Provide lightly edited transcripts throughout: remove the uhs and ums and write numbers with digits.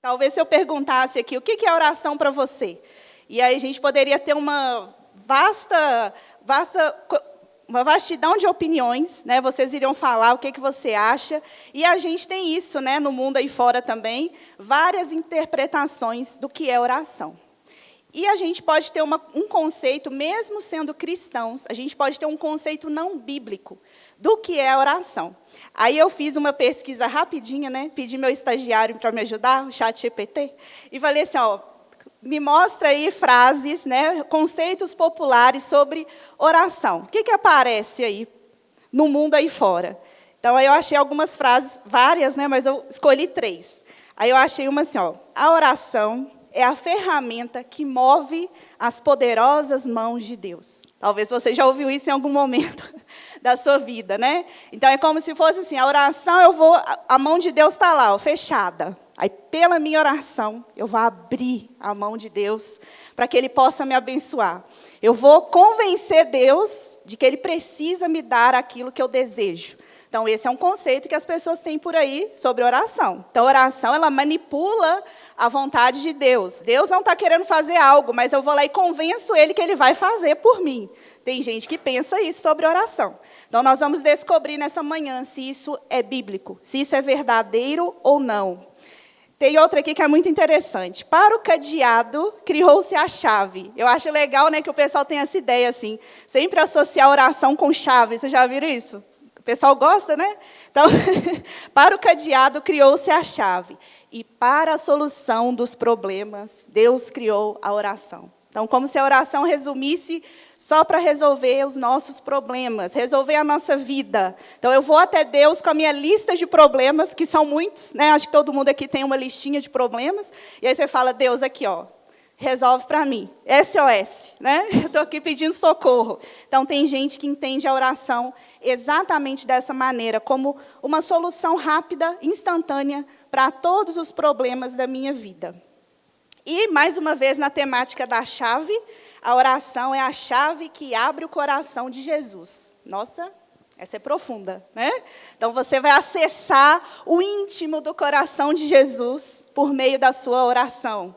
Talvez se eu perguntasse aqui, o que é oração para você? E aí a gente poderia ter uma vastidão de opiniões, né? Vocês iriam falar o que você acha. E a gente tem isso, né, no mundo aí fora também, várias interpretações do que é oração. E a gente pode ter um conceito, mesmo sendo cristãos, a gente pode ter um conceito não bíblico do que é oração. Aí eu fiz uma pesquisa rapidinha, né? Pedi meu estagiário para me ajudar, o ChatGPT, e falei assim, me mostra aí frases, né, conceitos populares sobre oração. O que aparece aí no mundo aí fora? Então, aí eu achei algumas frases, várias, né, mas eu escolhi 3. Aí eu achei uma assim, a oração é a ferramenta que move as poderosas mãos de Deus. Talvez você já ouviu isso em algum momento da sua vida, né? Então, é como se fosse assim, a oração, a mão de Deus está lá, fechada. Aí, pela minha oração, eu vou abrir a mão de Deus para que Ele possa me abençoar. Eu vou convencer Deus de que Ele precisa me dar aquilo que eu desejo. Então, esse é um conceito que as pessoas têm por aí sobre oração. Então, a oração, ela manipula a vontade de Deus. Deus não está querendo fazer algo, mas eu vou lá e convenço Ele que Ele vai fazer por mim. Tem gente que pensa isso sobre oração. Então, nós vamos descobrir nessa manhã se isso é bíblico, se isso é verdadeiro ou não. Tem outra aqui que é muito interessante. Para o cadeado, criou-se a chave. Eu acho legal, né, que o pessoal tem essa ideia, assim, sempre associar a oração com chave. Vocês já viram isso? O pessoal gosta, né? Então, para o cadeado, criou-se a chave. E para a solução dos problemas, Deus criou a oração. Então, como se a oração resumisse só para resolver os nossos problemas, resolver a nossa vida. Então, eu vou até Deus com a minha lista de problemas, que são muitos, né? Acho que todo mundo aqui tem uma listinha de problemas. E aí você fala, Deus, aqui, resolve para mim. SOS, né? Eu estou aqui pedindo socorro. Então, tem gente que entende a oração exatamente dessa maneira, como uma solução rápida, instantânea, para todos os problemas da minha vida. E, mais uma vez, na temática da chave, a oração é a chave que abre o coração de Jesus. Nossa, essa é profunda, né? Então, você vai acessar o íntimo do coração de Jesus por meio da sua oração.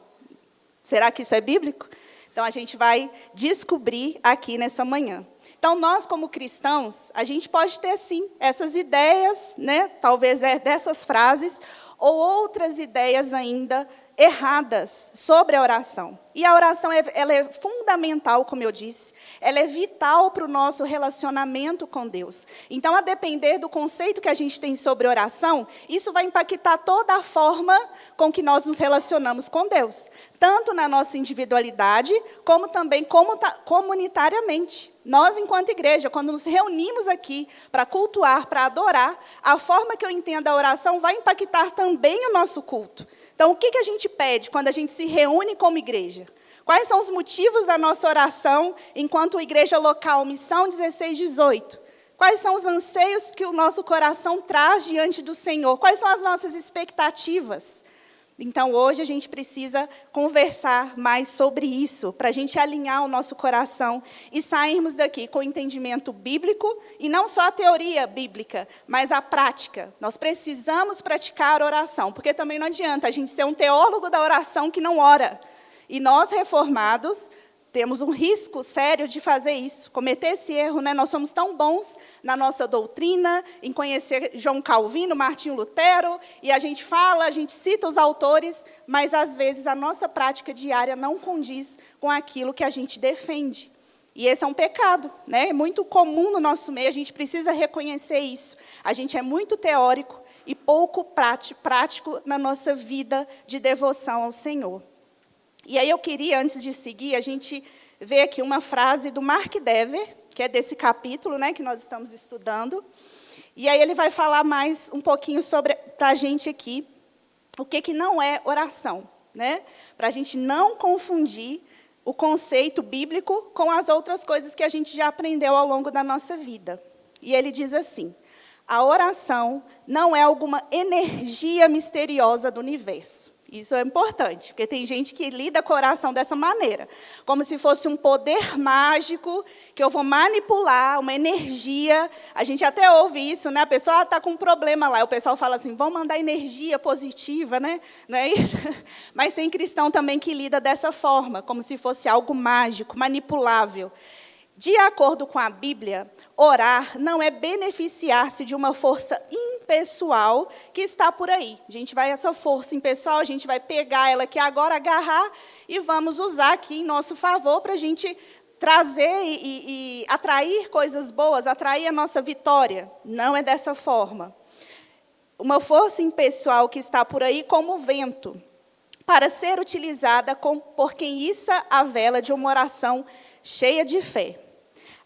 Será que isso é bíblico? Então, a gente vai descobrir aqui nessa manhã. Então, nós, como cristãos, a gente pode ter, sim, essas ideias, né? Talvez dessas frases, ou outras ideias ainda erradas sobre a oração. E a oração ela é fundamental, como eu disse, ela é vital para o nosso relacionamento com Deus. Então, a depender do conceito que a gente tem sobre oração, isso vai impactar toda a forma com que nós nos relacionamos com Deus, tanto na nossa individualidade, como também comunitariamente. Nós, enquanto igreja, quando nos reunimos aqui para cultuar, para adorar, a forma que eu entendo a oração vai impactar também o nosso culto. Então, o que a gente pede quando a gente se reúne como igreja? Quais são os motivos da nossa oração enquanto igreja local, Missão 1618? Quais são os anseios que o nosso coração traz diante do Senhor? Quais são as nossas expectativas? Então, hoje a gente precisa conversar mais sobre isso, para a gente alinhar o nosso coração e sairmos daqui com o entendimento bíblico, e não só a teoria bíblica, mas a prática. Nós precisamos praticar oração, porque também não adianta a gente ser um teólogo da oração que não ora. E nós, reformados, temos um risco sério de fazer isso, cometer esse erro, né? Nós somos tão bons na nossa doutrina, em conhecer João Calvino, Martinho Lutero, e a gente fala, a gente cita os autores, mas, às vezes, a nossa prática diária não condiz com aquilo que a gente defende. E esse é um pecado, né? É muito comum no nosso meio, a gente precisa reconhecer isso. A gente é muito teórico e pouco prático na nossa vida de devoção ao Senhor. E aí eu queria, antes de seguir, a gente ver aqui uma frase do Mark Dever, que é desse capítulo, né, que nós estamos estudando. E aí ele vai falar mais um pouquinho para a gente aqui o que não é oração, né? Para a gente não confundir o conceito bíblico com as outras coisas que a gente já aprendeu ao longo da nossa vida. E ele diz assim, a oração não é alguma energia misteriosa do universo. Isso é importante, porque tem gente que lida com a oração dessa maneira, como se fosse um poder mágico que eu vou manipular, uma energia. A gente até ouve isso, né? A pessoa está com um problema lá, o pessoal fala assim, vamos mandar energia positiva, né? Não é isso? Mas tem cristão também que lida dessa forma, como se fosse algo mágico, manipulável. De acordo com a Bíblia, orar não é beneficiar-se de uma força impessoal que está por aí. Essa força impessoal, a gente vai pegar ela aqui agora, agarrar, e vamos usar aqui em nosso favor para a gente trazer e atrair coisas boas, atrair a nossa vitória. Não é dessa forma. Uma força impessoal que está por aí como o vento, para ser utilizada por quem issa a vela de uma oração cheia de fé.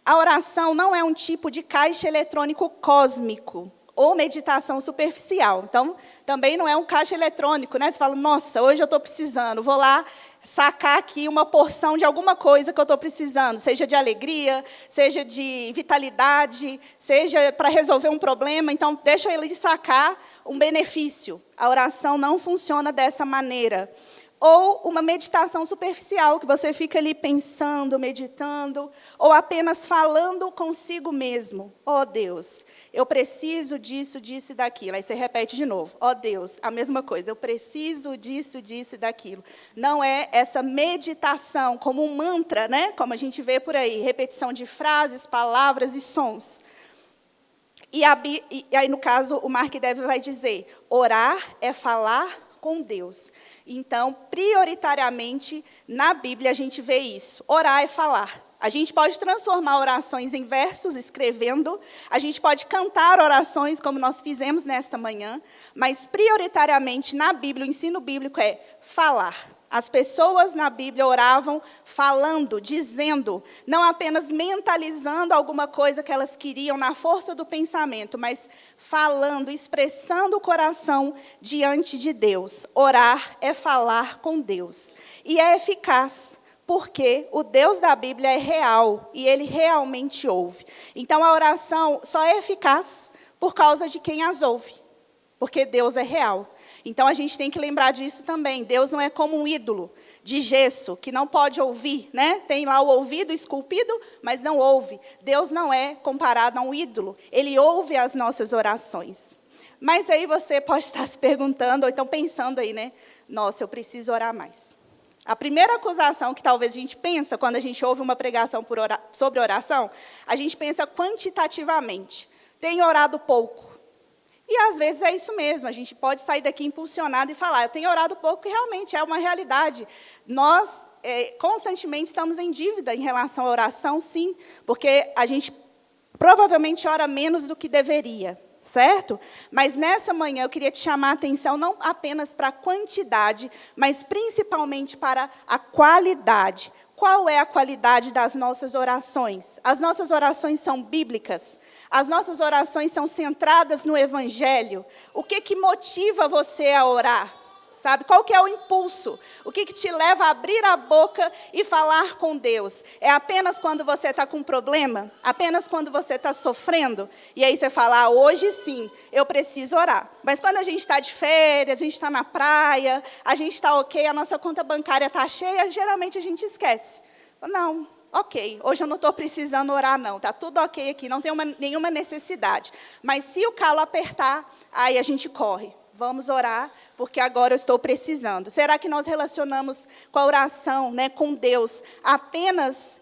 A oração não é um tipo de caixa eletrônico cósmico ou meditação superficial. Então, também não é um caixa eletrônico, né? Você fala, nossa, hoje eu estou precisando, vou lá sacar aqui uma porção de alguma coisa que eu estou precisando, seja de alegria, seja de vitalidade, seja para resolver um problema, então deixa ele sacar um benefício. A oração não funciona dessa maneira. Ou uma meditação superficial, que você fica ali pensando, meditando, ou apenas falando consigo mesmo. Ó Deus, eu preciso disso, disso e daquilo. Aí você repete de novo. Ó Deus, a mesma coisa, eu preciso disso, disso e daquilo. Não é essa meditação como um mantra, né? Como a gente vê por aí, repetição de frases, palavras e sons. E aí, no caso, o Mark Dever vai dizer, orar é falar com Deus. Então, prioritariamente, na Bíblia, a gente vê isso. Orar é falar. A gente pode transformar orações em versos, escrevendo. A gente pode cantar orações, como nós fizemos nesta manhã. Mas, prioritariamente, na Bíblia, o ensino bíblico é falar. As pessoas na Bíblia oravam falando, dizendo, não apenas mentalizando alguma coisa que elas queriam na força do pensamento, mas falando, expressando o coração diante de Deus. Orar é falar com Deus. E é eficaz, porque o Deus da Bíblia é real e Ele realmente ouve. Então, a oração só é eficaz por causa de quem as ouve, porque Deus é real. Então, a gente tem que lembrar disso também. Deus não é como um ídolo de gesso, que não pode ouvir, né? Tem lá o ouvido esculpido, mas não ouve. Deus não é comparado a um ídolo. Ele ouve as nossas orações. Mas aí você pode estar se perguntando, ou então pensando aí, né? Nossa, eu preciso orar mais. A primeira acusação que talvez a gente pensa, quando a gente ouve uma pregação sobre oração, a gente pensa quantitativamente. Tenho orado pouco. E, às vezes, é isso mesmo. A gente pode sair daqui impulsionado e falar, eu tenho orado pouco, e realmente é uma realidade. Nós, constantemente, estamos em dívida em relação à oração, sim, porque a gente provavelmente ora menos do que deveria, certo? Mas, nessa manhã, eu queria te chamar a atenção não apenas para a quantidade, mas, principalmente, para a qualidade. Qual é a qualidade das nossas orações? As nossas orações são bíblicas? As nossas orações são centradas no Evangelho? O que motiva você a orar? Sabe? Qual que é o impulso? O que te leva a abrir a boca e falar com Deus? É apenas quando você está com um problema? Apenas quando você está sofrendo? E aí você fala, hoje sim, eu preciso orar. Mas quando a gente está de férias, a gente está na praia, a gente está ok, a nossa conta bancária está cheia, geralmente a gente esquece. Não, ok, hoje eu não estou precisando orar não, está tudo ok aqui, não tem nenhuma necessidade. Mas se o calo apertar, aí a gente corre. Vamos orar, porque agora eu estou precisando. Será que nós relacionamos com a oração, né, com Deus, apenas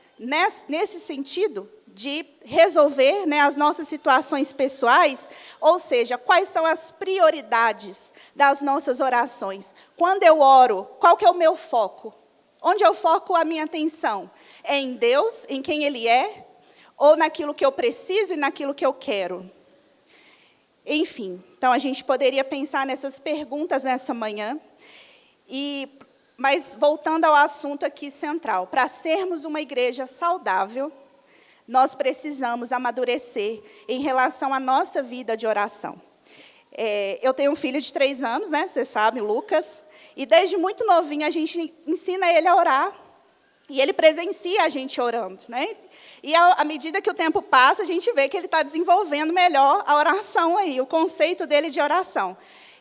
nesse sentido de resolver, né, as nossas situações pessoais? Ou seja, quais são as prioridades das nossas orações? Quando eu oro, qual que é o meu foco? Onde eu foco a minha atenção? É em Deus, em quem Ele é? Ou naquilo que eu preciso e naquilo que eu quero? Enfim, então a gente poderia pensar nessas perguntas nessa manhã. Mas voltando ao assunto aqui central, para sermos uma igreja saudável, nós precisamos amadurecer em relação à nossa vida de oração. Eu tenho um filho de 3 anos, né? Você sabe, Lucas. E desde muito novinho a gente ensina ele a orar. E ele presencia a gente orando, né? E à medida que o tempo passa, a gente vê que ele está desenvolvendo melhor a oração aí, o conceito dele de oração.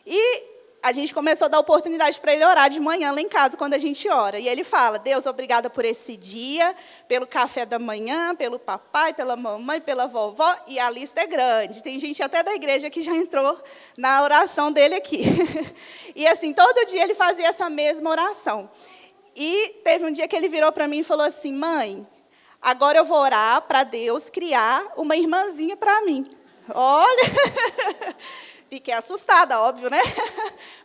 E a gente começou a dar oportunidade para ele orar de manhã lá em casa, quando a gente ora. E ele fala: Deus, obrigada por esse dia, pelo café da manhã, pelo papai, pela mamãe, pela vovó, e a lista é grande. Tem gente até da igreja que já entrou na oração dele aqui. E assim, todo dia ele fazia essa mesma oração. E teve um dia que ele virou para mim e falou assim: mãe, agora eu vou orar para Deus criar uma irmãzinha para mim. Olha... Fiquei assustada, óbvio, né?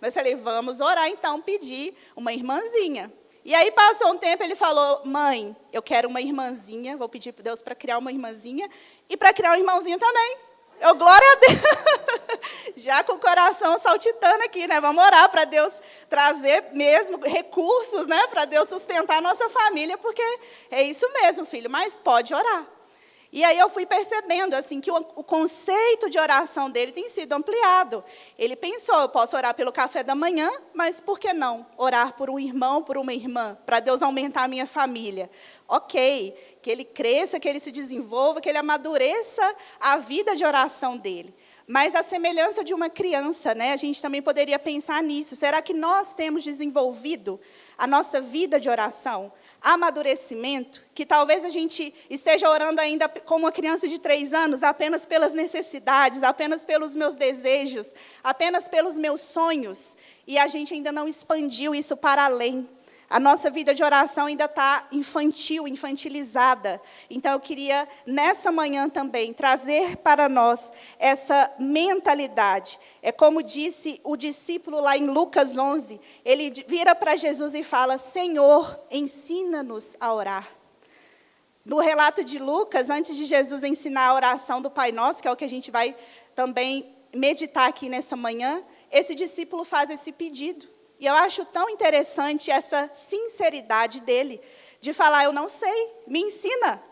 Mas falei, vamos orar então, pedir uma irmãzinha. E aí passou um tempo, ele falou: mãe, eu quero uma irmãzinha, vou pedir para Deus para criar uma irmãzinha e para criar um irmãozinho também. Eu, glória a Deus. Já com o coração saltitando aqui, né? Vamos orar para Deus trazer mesmo recursos, né? Para Deus sustentar a nossa família, porque é isso mesmo, filho, mas pode orar. E aí eu fui percebendo assim, que o conceito de oração dele tem sido ampliado. Ele pensou: eu posso orar pelo café da manhã, mas por que não orar por um irmão, por uma irmã, para Deus aumentar a minha família? Ok, que ele cresça, que ele se desenvolva, que ele amadureça a vida de oração dele. Mas a semelhança de uma criança, né, a gente também poderia pensar nisso. Será que nós temos desenvolvido a nossa vida de oração? Amadurecimento, que talvez a gente esteja orando ainda como uma criança de 3 anos, apenas pelas necessidades, apenas pelos meus desejos, apenas pelos meus sonhos, e a gente ainda não expandiu isso para além. A nossa vida de oração ainda está infantil, infantilizada. Então, eu queria, nessa manhã também, trazer para nós essa mentalidade. É como disse o discípulo lá em Lucas 11, ele vira para Jesus e fala: Senhor, ensina-nos a orar. No relato de Lucas, antes de Jesus ensinar a oração do Pai Nosso, que é o que a gente vai também meditar aqui nessa manhã, esse discípulo faz esse pedido. E eu acho tão interessante essa sinceridade dele, de falar: eu não sei, me ensina.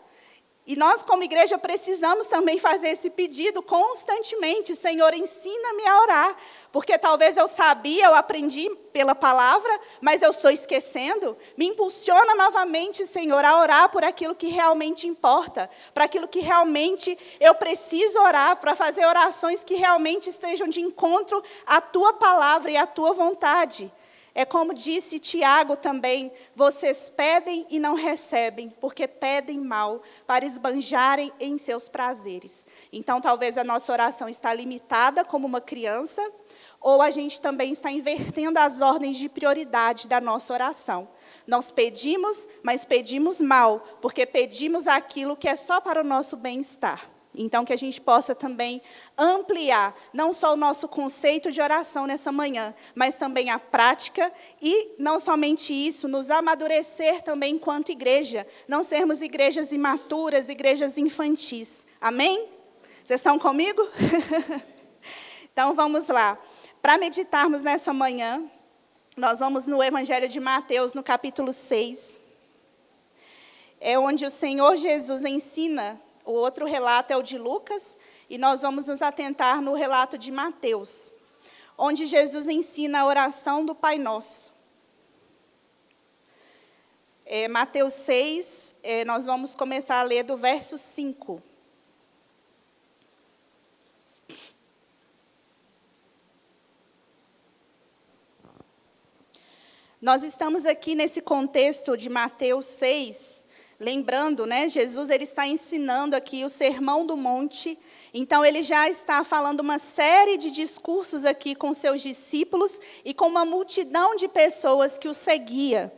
E nós, como igreja, precisamos também fazer esse pedido constantemente: Senhor, ensina-me a orar. Porque talvez eu sabia, eu aprendi pela palavra, mas eu estou esquecendo. Me impulsiona novamente, Senhor, a orar por aquilo que realmente importa, para aquilo que realmente eu preciso orar, para fazer orações que realmente estejam de encontro à Tua palavra e à Tua vontade. É como disse Tiago também: vocês pedem e não recebem, porque pedem mal, para esbanjarem em seus prazeres. Então, talvez a nossa oração está limitada como uma criança, ou a gente também está invertendo as ordens de prioridade da nossa oração. Nós pedimos, mas pedimos mal, porque pedimos aquilo que é só para o nosso bem-estar. Então, que a gente possa também ampliar, não só o nosso conceito de oração nessa manhã, mas também a prática e, não somente isso, nos amadurecer também enquanto igreja, não sermos igrejas imaturas, igrejas infantis. Amém? Vocês estão comigo? Então, vamos lá. Para meditarmos nessa manhã, nós vamos no Evangelho de Mateus, no capítulo 6. É onde o Senhor Jesus ensina. O outro relato é o de Lucas, e nós vamos nos atentar no relato de Mateus, onde Jesus ensina a oração do Pai Nosso. Mateus 6, nós vamos começar a ler do verso 5. Nós estamos aqui nesse contexto de Mateus 6, lembrando, né, Jesus ele está ensinando aqui o Sermão do Monte. Então, ele já está falando uma série de discursos aqui com seus discípulos e com uma multidão de pessoas que o seguia.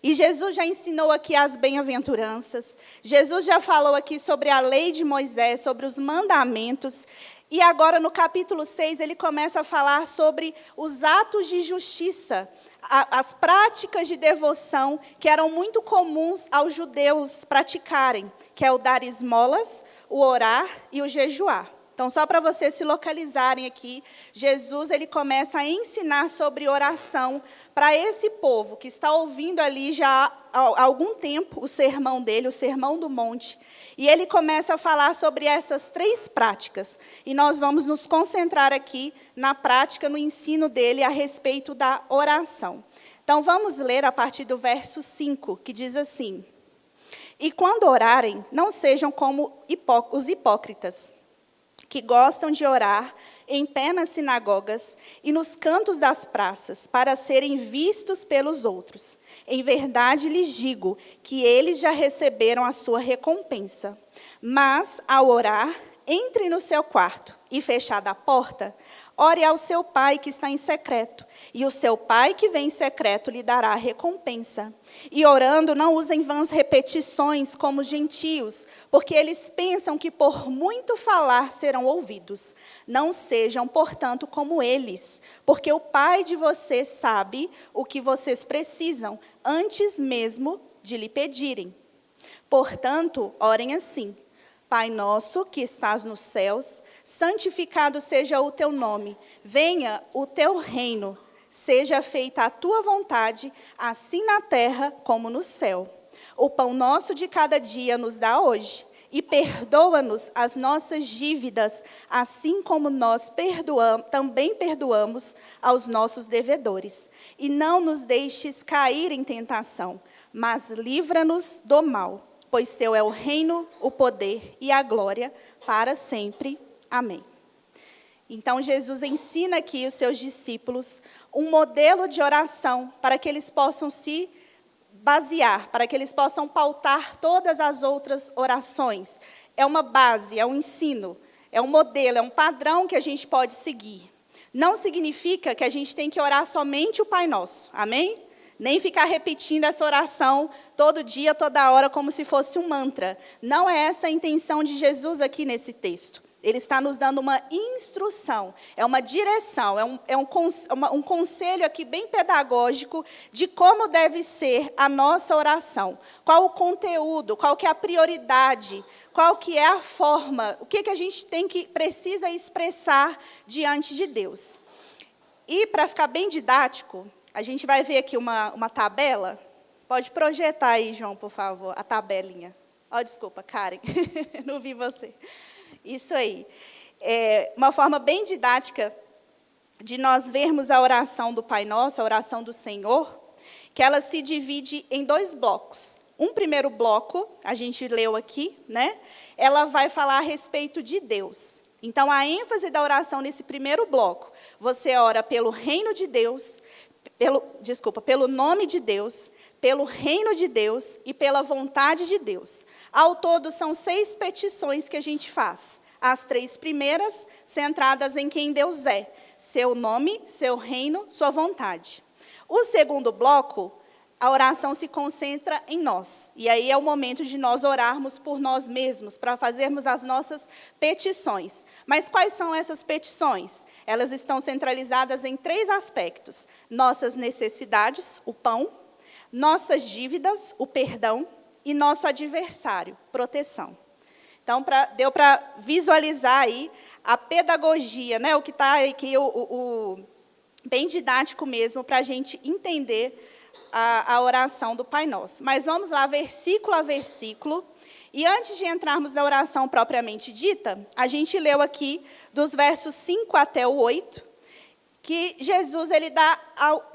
E Jesus já ensinou aqui as bem-aventuranças. Jesus já falou aqui sobre a lei de Moisés, sobre os mandamentos. E agora, no capítulo 6, ele começa a falar sobre os atos de justiça, as práticas de devoção que eram muito comuns aos judeus praticarem, que é o dar esmolas, o orar e o jejuar. Então, só para vocês se localizarem aqui, Jesus ele começa a ensinar sobre oração para esse povo que está ouvindo ali já há algum tempo o sermão dele, o Sermão do Monte. E ele começa a falar sobre essas 3 práticas. E nós vamos nos concentrar aqui na prática, no ensino dele a respeito da oração. Então, vamos ler a partir do verso 5, que diz assim: E quando orarem, não sejam como os hipócritas, que gostam de orar em pé nas sinagogas e nos cantos das praças, para serem vistos pelos outros. Em verdade lhes digo que eles já receberam a sua recompensa. Mas, ao orar, entre no seu quarto e, fechada a porta, ore ao seu pai que está em secreto, e o seu pai que vem em secreto lhe dará a recompensa. E orando, não usem vãs repetições como gentios, porque eles pensam que por muito falar serão ouvidos. Não sejam, portanto, como eles, porque o Pai de vocês sabe o que vocês precisam, antes mesmo de lhe pedirem. Portanto, orem assim: Pai nosso que estás nos céus, santificado seja o teu nome, venha o teu reino, seja feita a tua vontade, assim na terra como no céu. O pão nosso de cada dia nos dá hoje, e perdoa-nos as nossas dívidas, assim como nós também perdoamos aos nossos devedores. E não nos deixes cair em tentação, mas livra-nos do mal. Pois teu é o reino, o poder e a glória para sempre. Amém. Então, Jesus ensina aqui os seus discípulos um modelo de oração para que eles possam se basear, para que eles possam pautar todas as outras orações. É uma base, é um ensino, é um modelo, é um padrão que a gente pode seguir. Não significa que a gente tem que orar somente o Pai Nosso. Amém? Nem ficar repetindo essa oração todo dia, toda hora, como se fosse um mantra. Não é essa a intenção de Jesus aqui nesse texto. Ele está nos dando uma instrução, é uma direção, um conselho aqui bem pedagógico de como deve ser a nossa oração. Qual o conteúdo, qual que é a prioridade, qual que é a forma, o que a gente precisa expressar diante de Deus. E, para ficar bem didático, a gente vai ver aqui uma tabela. Pode projetar aí, João, por favor, a tabelinha. Desculpa, Karen, não vi você. Isso aí. É uma forma bem didática de nós vermos a oração do Pai Nosso, a oração do Senhor, que ela se divide em 2 blocos. Um primeiro bloco, a gente leu aqui, né? Ela vai falar a respeito de Deus. Então, a ênfase da oração nesse primeiro bloco, você ora pelo reino de Deus, pelo nome de Deus, pelo reino de Deus e pela vontade de Deus. Ao todo, são 6 petições que a gente faz. As 3 primeiras, centradas em quem Deus é. Seu nome, seu reino, sua vontade. O segundo bloco, a oração se concentra em nós. E aí é o momento de nós orarmos por nós mesmos, para fazermos as nossas petições. Mas quais são essas petições? Elas estão centralizadas em 3 aspectos. Nossas necessidades, o pão, nossas dívidas, o perdão, e nosso adversário, proteção. Então, deu para visualizar aí a pedagogia, né, o que está aqui, bem didático mesmo, para a gente entender a oração do Pai Nosso. Mas vamos lá, versículo a versículo. E antes de entrarmos na oração propriamente dita, a gente leu aqui dos versos 5 até o 8, que Jesus ele dá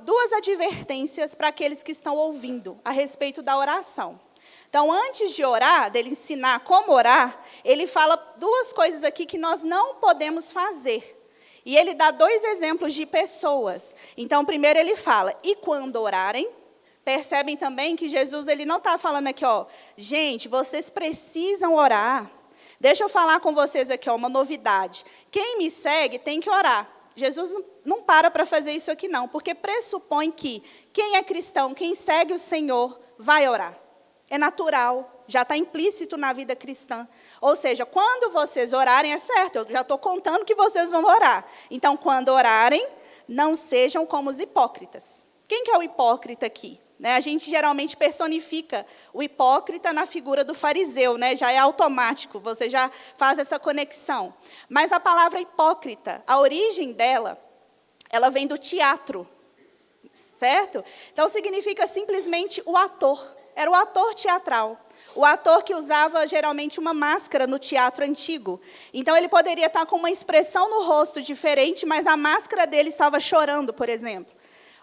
2 advertências para aqueles que estão ouvindo a respeito da oração. Então, antes de orar, dele ensinar como orar, ele fala 2 coisas aqui que nós não podemos fazer. E ele dá 2 exemplos de pessoas. Então, primeiro ele fala, e quando orarem, percebem também que Jesus ele não está falando aqui, gente, vocês precisam orar. Deixa eu falar com vocês aqui, uma novidade. Quem me segue tem que orar. Jesus não para fazer isso aqui não, porque pressupõe que quem é cristão, quem segue o Senhor, vai orar. É natural, já está implícito na vida cristã. Ou seja, quando vocês orarem, é certo, eu já estou contando que vocês vão orar. Então, quando orarem, não sejam como os hipócritas. Quem que é o hipócrita aqui? A gente geralmente personifica o hipócrita na figura do fariseu, já é automático, você já faz essa conexão. Mas a palavra hipócrita, a origem dela, ela vem do teatro, certo? Então, significa simplesmente o ator. Era o ator teatral. O ator que usava, geralmente, uma máscara no teatro antigo. Então, ele poderia estar com uma expressão no rosto diferente, mas a máscara dele estava chorando, por exemplo.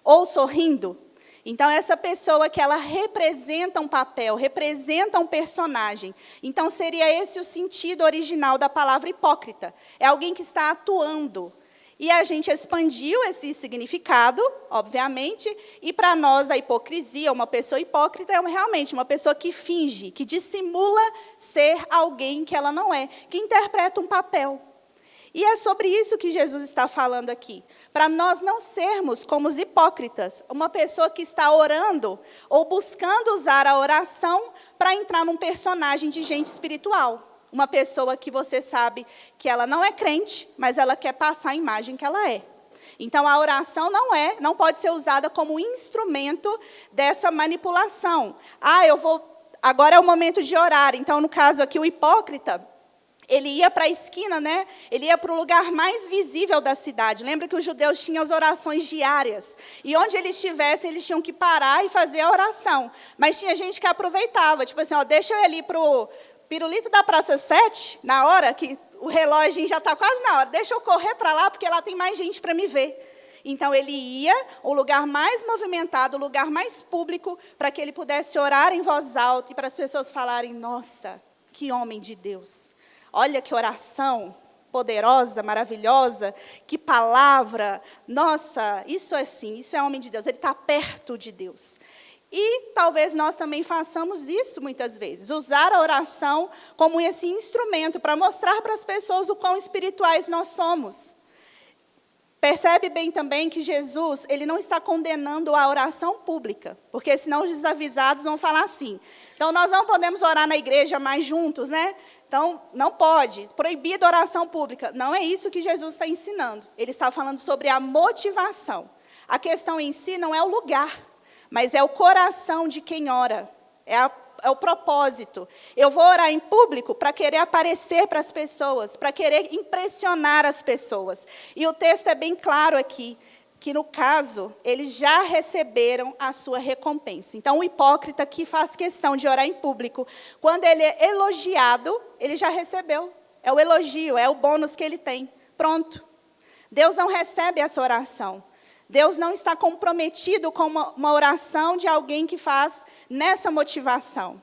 Ou sorrindo. Então, essa pessoa que ela representa um papel, representa um personagem. Então, seria esse o sentido original da palavra hipócrita. É alguém que está atuando. E a gente expandiu esse significado, obviamente, e para nós a hipocrisia, uma pessoa hipócrita, é realmente uma pessoa que finge, que dissimula ser alguém que ela não é, que interpreta um papel. E é sobre isso que Jesus está falando aqui. Para nós não sermos como os hipócritas, uma pessoa que está orando ou buscando usar a oração para entrar num personagem de gente espiritual. Uma pessoa que você sabe que ela não é crente, mas ela quer passar a imagem que ela é. Então, a oração não pode ser usada como instrumento dessa manipulação. Agora é o momento de orar. Então, no caso aqui, o hipócrita, ele ia para a esquina, né? Ele ia para o lugar mais visível da cidade. Lembra que os judeus tinham as orações diárias. E onde eles estivessem, eles tinham que parar e fazer a oração. Mas tinha gente que aproveitava, tipo assim, deixa eu ir ali para o pirulito da Praça 7, na hora que o relógio já está quase na hora, deixa eu correr para lá, porque lá tem mais gente para me ver. Então, ele ia ao lugar mais movimentado, o lugar mais público, para que ele pudesse orar em voz alta e para as pessoas falarem, nossa, que homem de Deus. Olha que oração poderosa, maravilhosa, que palavra. Nossa, isso é sim, isso é homem de Deus, ele está perto de Deus. E talvez nós também façamos isso muitas vezes, usar a oração como esse instrumento para mostrar para as pessoas o quão espirituais nós somos. Percebe bem também que Jesus, ele não está condenando a oração pública, porque senão os desavisados vão falar assim, então nós não podemos orar na igreja mais juntos, né? Então, não pode, proibido a oração pública. Não é isso que Jesus está ensinando. Ele está falando sobre a motivação. A questão em si não é o lugar, mas é o coração de quem ora, é o propósito. Eu vou orar em público para querer aparecer para as pessoas, para querer impressionar as pessoas. E o texto é bem claro aqui, que no caso, eles já receberam a sua recompensa. Então, o hipócrita que faz questão de orar em público, quando ele é elogiado, ele já recebeu. É o elogio, é o bônus que ele tem. Pronto. Deus não recebe essa oração. Deus não está comprometido com uma oração de alguém que faz nessa motivação.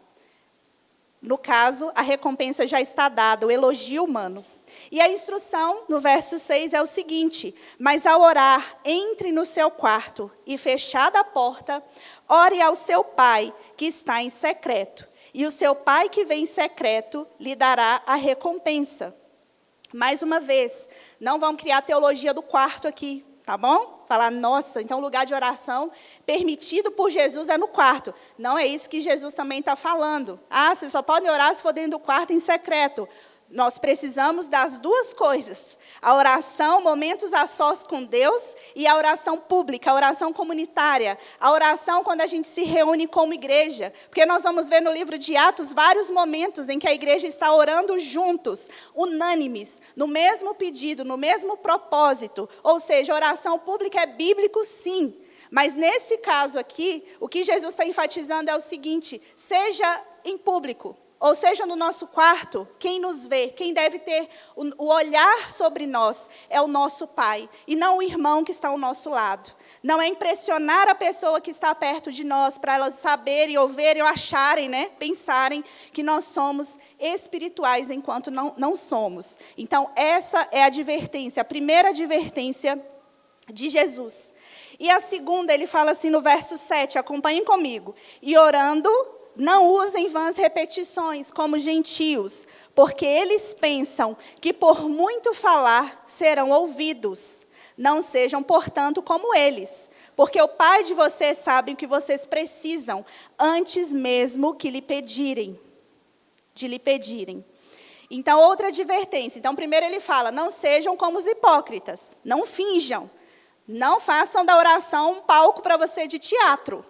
No caso, a recompensa já está dada, o elogio humano. E a instrução, no verso 6, é o seguinte, mas ao orar, entre no seu quarto e fechada a porta, ore ao seu pai que está em secreto. E o seu pai que vem em secreto lhe dará a recompensa. Mais uma vez, não vamos criar teologia do quarto aqui, tá bom? Falar, nossa, então o lugar de oração permitido por Jesus é no quarto. Não é isso que Jesus também está falando. Vocês só podem orar se for dentro do quarto em secreto. Nós precisamos das duas coisas. A oração, momentos a sós com Deus, e a oração pública, a oração comunitária. A oração quando a gente se reúne como igreja. Porque nós vamos ver no livro de Atos vários momentos em que a igreja está orando juntos, unânimes, no mesmo pedido, no mesmo propósito. Ou seja, a oração pública é bíblico, sim. Mas nesse caso aqui, o que Jesus está enfatizando é o seguinte, seja em público. Ou seja, no nosso quarto, quem nos vê, quem deve ter o olhar sobre nós, é o nosso Pai, e não o irmão que está ao nosso lado. Não é impressionar a pessoa que está perto de nós, para elas saberem, ouvirem, ou acharem, pensarem que nós somos espirituais, enquanto não somos. Então, essa é a advertência, a primeira advertência de Jesus. E a segunda, ele fala assim no verso 7, acompanhem comigo. E orando, não usem vãs repetições, como gentios, porque eles pensam que por muito falar serão ouvidos. Não sejam, portanto, como eles, porque o Pai de vocês sabe o que vocês precisam, antes mesmo que lhe pedirem. Então, outra advertência. Então, primeiro ele fala, não sejam como os hipócritas, não finjam, não façam da oração um palco para você de teatro.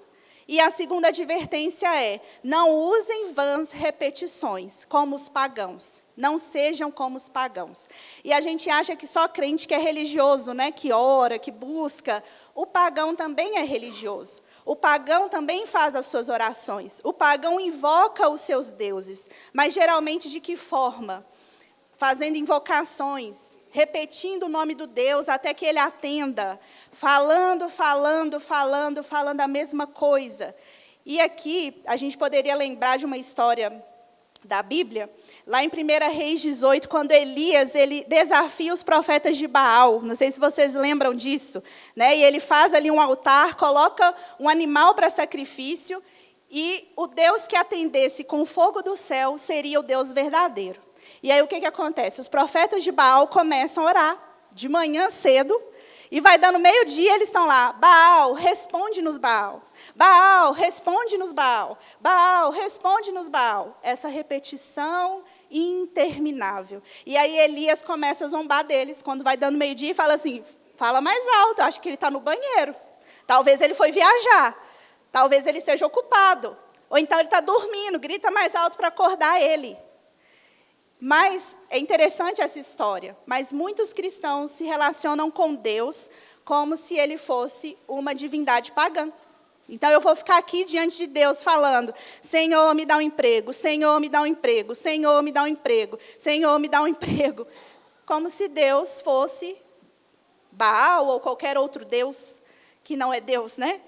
E a segunda advertência é, não usem vãs repetições, como os pagãos. Não sejam como os pagãos. E a gente acha que só crente que é religioso, que ora, que busca. O pagão também é religioso. O pagão também faz as suas orações. O pagão invoca os seus deuses. Mas geralmente de que forma? fazendo invocações, repetindo o nome do Deus até que ele atenda, falando a mesma coisa. E aqui a gente poderia lembrar de uma história da Bíblia, lá em 1 Reis 18, quando Elias ele desafia os profetas de Baal. Não sei se vocês lembram disso, né? E ele faz ali um altar, coloca um animal para sacrifício, e o Deus que atendesse com o fogo do céu seria o Deus verdadeiro. E aí o que acontece? Os profetas de Baal começam a orar de manhã cedo, e vai dando meio-dia, eles estão lá: Baal, responde-nos, Baal. Baal, responde-nos, Baal. Baal, responde-nos, Baal. Essa repetição interminável. E aí Elias começa a zombar deles, quando vai dando meio-dia, e fala assim: fala mais alto, eu acho que ele está no banheiro. Talvez ele foi viajar. Talvez ele esteja ocupado. Ou então ele está dormindo, grita mais alto para acordar ele. Mas é interessante essa história, mas muitos cristãos se relacionam com Deus como se ele fosse uma divindade pagã. Então eu vou ficar aqui diante de Deus falando: Senhor, me dá um emprego, Senhor, me dá um emprego, Senhor, me dá um emprego, Senhor, me dá um emprego. Como se Deus fosse Baal ou qualquer outro Deus que não é Deus, né?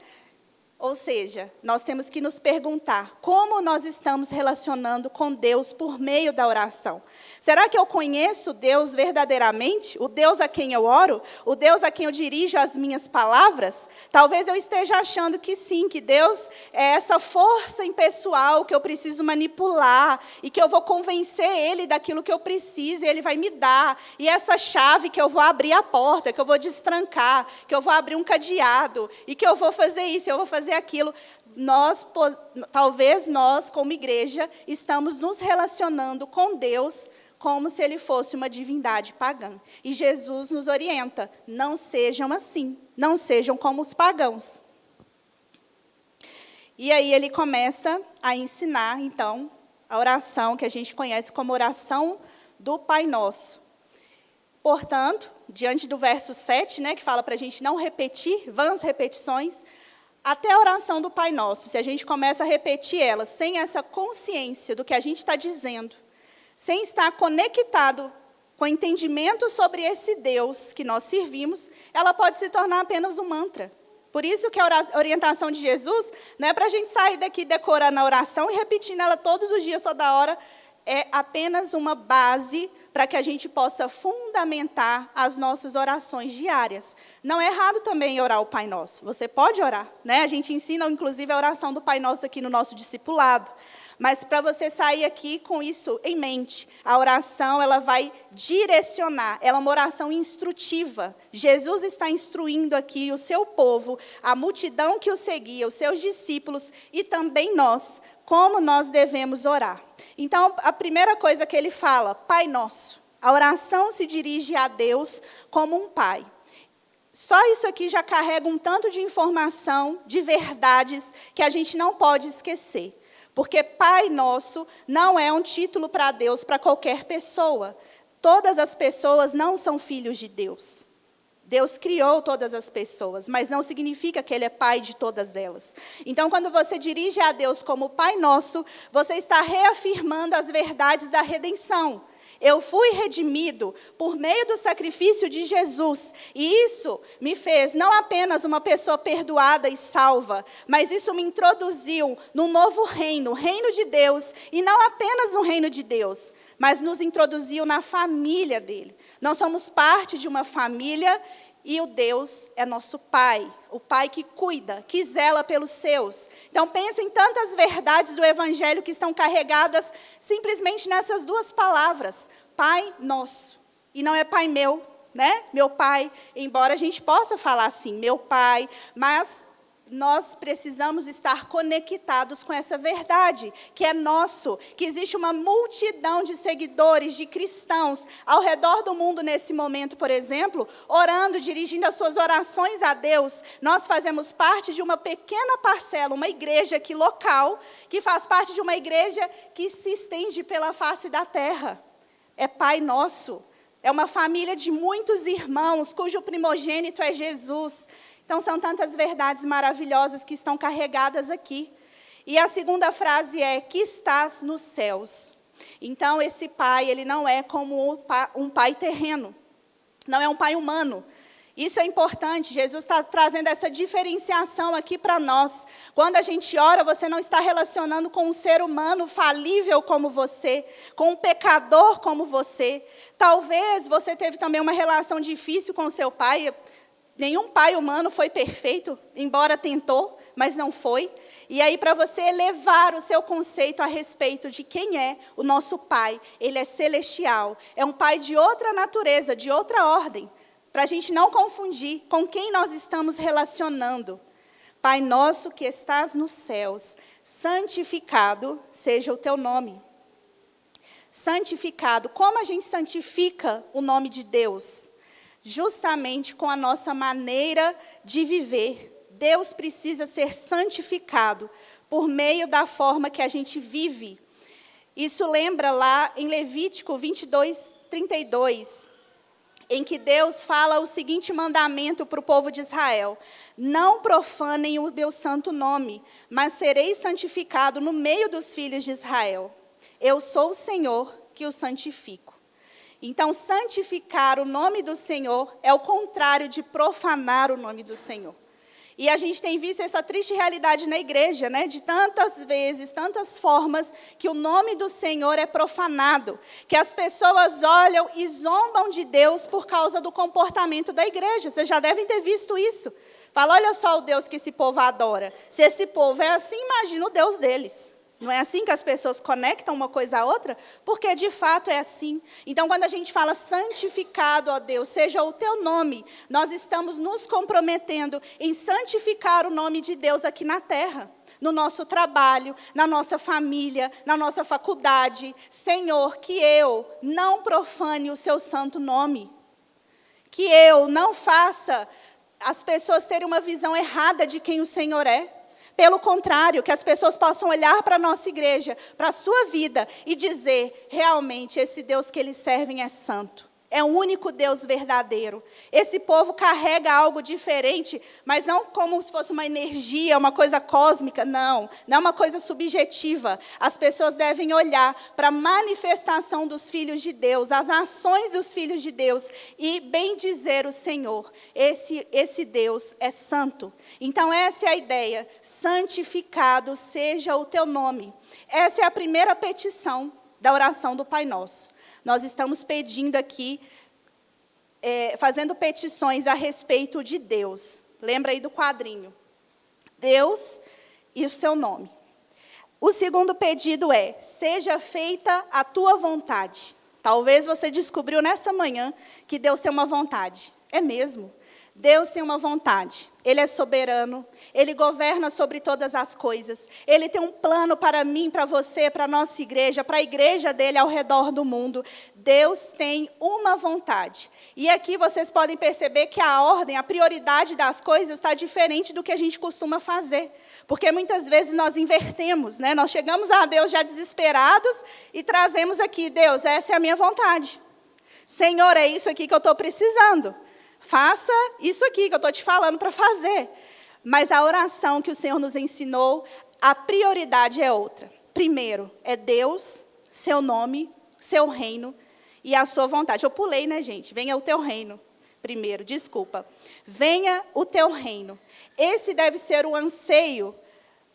Ou seja, nós temos que nos perguntar como nós estamos relacionando com Deus por meio da oração. Será que eu conheço Deus verdadeiramente? O Deus a quem eu oro? O Deus a quem eu dirijo as minhas palavras? Talvez eu esteja achando que sim, que Deus é essa força impessoal que eu preciso manipular e que eu vou convencer Ele daquilo que eu preciso e Ele vai me dar. E essa chave que eu vou abrir a porta, que eu vou destrancar, que eu vou abrir um cadeado e que eu vou fazer isso, eu vou fazer aquilo. Talvez nós, como igreja, estamos nos relacionando com Deus como se Ele fosse uma divindade pagã. E Jesus nos orienta: não sejam assim, não sejam como os pagãos. E aí ele começa a ensinar, então, a oração que a gente conhece como oração do Pai Nosso. Portanto, diante do verso 7, né, que fala para a gente não repetir vãs repetições, até a oração do Pai Nosso, se a gente começa a repetir ela sem essa consciência do que a gente está dizendo, sem estar conectado com entendimento sobre esse Deus que nós servimos, ela pode se tornar apenas um mantra. Por isso que a orientação de Jesus não é para a gente sair daqui decorando a oração e repetindo ela todos os dias, toda hora. É apenas uma base para que a gente possa fundamentar as nossas orações diárias. Não é errado também orar o Pai Nosso. Você pode orar, né? A gente ensina, inclusive, a oração do Pai Nosso aqui no nosso discipulado. Mas para você sair aqui com isso em mente, a oração ela vai direcionar, ela é uma oração instrutiva. Jesus está instruindo aqui o seu povo, a multidão que o seguia, os seus discípulos e também nós, como nós devemos orar. Então, a primeira coisa que ele fala: Pai Nosso. A oração se dirige a Deus como um pai. Só isso aqui já carrega um tanto de informação, de verdades, que a gente não pode esquecer. Porque Pai Nosso não é um título para Deus, para qualquer pessoa. Todas as pessoas não são filhos de Deus. Deus criou todas as pessoas, mas não significa que Ele é pai de todas elas. Então, quando você dirige a Deus como Pai Nosso, você está reafirmando as verdades da redenção. Eu fui redimido por meio do sacrifício de Jesus. E isso me fez não apenas uma pessoa perdoada e salva, mas isso me introduziu num novo reino, o reino de Deus. E não apenas no reino de Deus, mas nos introduziu na família dele. Nós somos parte de uma família e o Deus é nosso Pai. O Pai que cuida, que zela pelos seus. Então, pensa em tantas verdades do Evangelho que estão carregadas simplesmente nessas duas palavras. Pai Nosso. E não é Pai meu, né? Meu Pai. Embora a gente possa falar assim, meu Pai, mas nós precisamos estar conectados com essa verdade, que é nosso, que existe uma multidão de seguidores, de cristãos, ao redor do mundo nesse momento, por exemplo, orando, dirigindo as suas orações a Deus. Nós fazemos parte de uma pequena parcela, uma igreja aqui local, que faz parte de uma igreja que se estende pela face da terra. É Pai Nosso. É uma família de muitos irmãos, cujo primogênito é Jesus. Então, são tantas verdades maravilhosas que estão carregadas aqui. E a segunda frase é: que estás nos céus. Então, esse pai, ele não é como um pai terreno, não é um pai humano. Isso é importante, Jesus está trazendo essa diferenciação aqui para nós. Quando a gente ora, você não está relacionando com um ser humano falível como você, com um pecador como você. Talvez você teve também uma relação difícil com seu pai. Nenhum pai humano foi perfeito, embora tentou, mas não foi. E aí, para você elevar o seu conceito a respeito de quem é o nosso pai, ele é celestial, é um pai de outra natureza, de outra ordem, para a gente não confundir com quem nós estamos relacionando. Pai nosso que estás nos céus, santificado seja o teu nome. Santificado, como a gente santifica o nome de Deus? Justamente com a nossa maneira de viver. Deus precisa ser santificado por meio da forma que a gente vive. Isso lembra lá em Levítico 22:32, em que Deus fala o seguinte mandamento para o povo de Israel: não profanem o meu santo nome, mas sereis santificado no meio dos filhos de Israel. Eu sou o Senhor que o santifico. Então, santificar o nome do Senhor é o contrário de profanar o nome do Senhor. E a gente tem visto essa triste realidade na igreja, né? De tantas vezes, tantas formas que o nome do Senhor é profanado, que as pessoas olham e zombam de Deus por causa do comportamento da igreja. Vocês já devem ter visto isso. Fala, olha só o Deus que esse povo adora. Se esse povo é assim, imagina o Deus deles. Não é assim que as pessoas conectam uma coisa à outra? Porque, de fato, é assim. Então, quando a gente fala santificado, ó Deus, seja o teu nome, nós estamos nos comprometendo em santificar o nome de Deus aqui na terra, no nosso trabalho, na nossa família, na nossa faculdade. Senhor, que eu não profane o seu santo nome. Que eu não faça as pessoas terem uma visão errada de quem o Senhor é. Pelo contrário, que as pessoas possam olhar para a nossa igreja, para a sua vida, e dizer, realmente, esse Deus que eles servem é santo. É o único Deus verdadeiro. Esse povo carrega algo diferente, mas não como se fosse uma energia, uma coisa cósmica, não. Não é uma coisa subjetiva. As pessoas devem olhar para a manifestação dos filhos de Deus, as ações dos filhos de Deus, e bendizer o Senhor. Esse Deus é santo. Então, essa é a ideia. Santificado seja o teu nome. Essa é a primeira petição da oração do Pai Nosso. Nós estamos pedindo aqui, fazendo petições a respeito de Deus. Lembra aí do quadrinho. Deus e o seu nome. O segundo pedido é, seja feita a tua vontade. Talvez você descobriu nessa manhã que Deus tem uma vontade. É mesmo. Deus tem uma vontade. Ele é soberano. Ele governa sobre todas as coisas. Ele tem um plano para mim, para você, para a nossa igreja, para a igreja dele ao redor do mundo. Deus tem uma vontade. E aqui vocês podem perceber que a ordem, a prioridade das coisas está diferente do que a gente costuma fazer. Porque muitas vezes nós invertemos, né? Nós chegamos a Deus já desesperados e trazemos aqui, Deus, essa é a minha vontade. Senhor, é isso aqui que eu estou precisando. Faça isso aqui que eu estou te falando para fazer. Mas a oração que o Senhor nos ensinou, a prioridade é outra. Primeiro, é Deus, seu nome, seu reino e a sua vontade. Eu pulei, né, gente? Venha o teu reino. Primeiro, desculpa. Venha o teu reino. Esse deve ser o anseio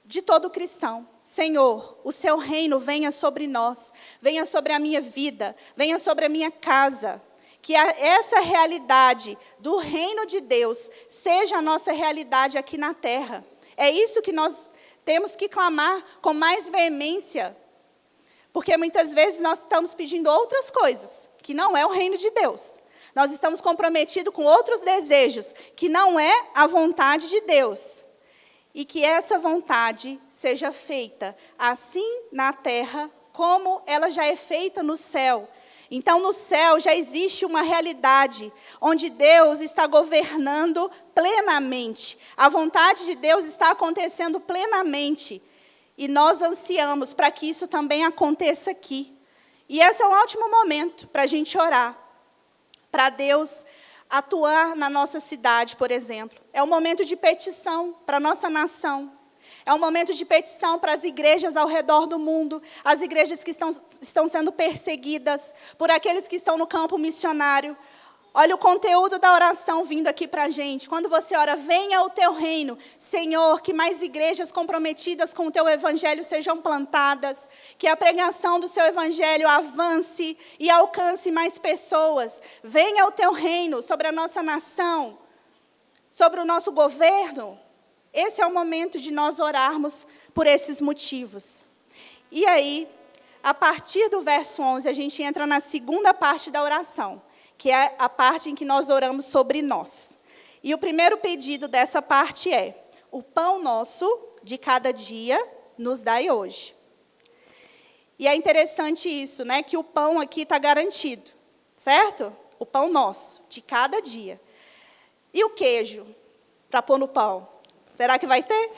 de todo cristão. Senhor, o seu reino venha sobre nós, venha sobre a minha vida, venha sobre a minha casa. Que essa realidade do reino de Deus seja a nossa realidade aqui na terra. É isso que nós temos que clamar com mais veemência. Porque muitas vezes nós estamos pedindo outras coisas, que não é o reino de Deus. Nós estamos comprometidos com outros desejos, que não é a vontade de Deus. E que essa vontade seja feita assim na terra, como ela já é feita no céu. Então, no céu já existe uma realidade onde Deus está governando plenamente. A vontade de Deus está acontecendo plenamente. E nós ansiamos para que isso também aconteça aqui. E esse é um ótimo momento para a gente orar. Para Deus atuar na nossa cidade, por exemplo. É um momento de petição para a nossa nação. É um momento de petição para as igrejas ao redor do mundo, as igrejas que estão sendo perseguidas, por aqueles que estão no campo missionário. Olha o conteúdo da oração vindo aqui para a gente. Quando você ora, venha o teu reino. Senhor, que mais igrejas comprometidas com o teu evangelho sejam plantadas. Que a pregação do seu evangelho avance e alcance mais pessoas. Venha o teu reino sobre a nossa nação, sobre o nosso governo. Esse é o momento de nós orarmos por esses motivos. E aí, a partir do verso 11, a gente entra na segunda parte da oração, que é a parte em que nós oramos sobre nós. E o primeiro pedido dessa parte é: o pão nosso de cada dia nos dai hoje. E é interessante isso, né? Que o pão aqui está garantido, certo? O pão nosso, de cada dia. E o queijo para pôr no pão? Será que vai ter?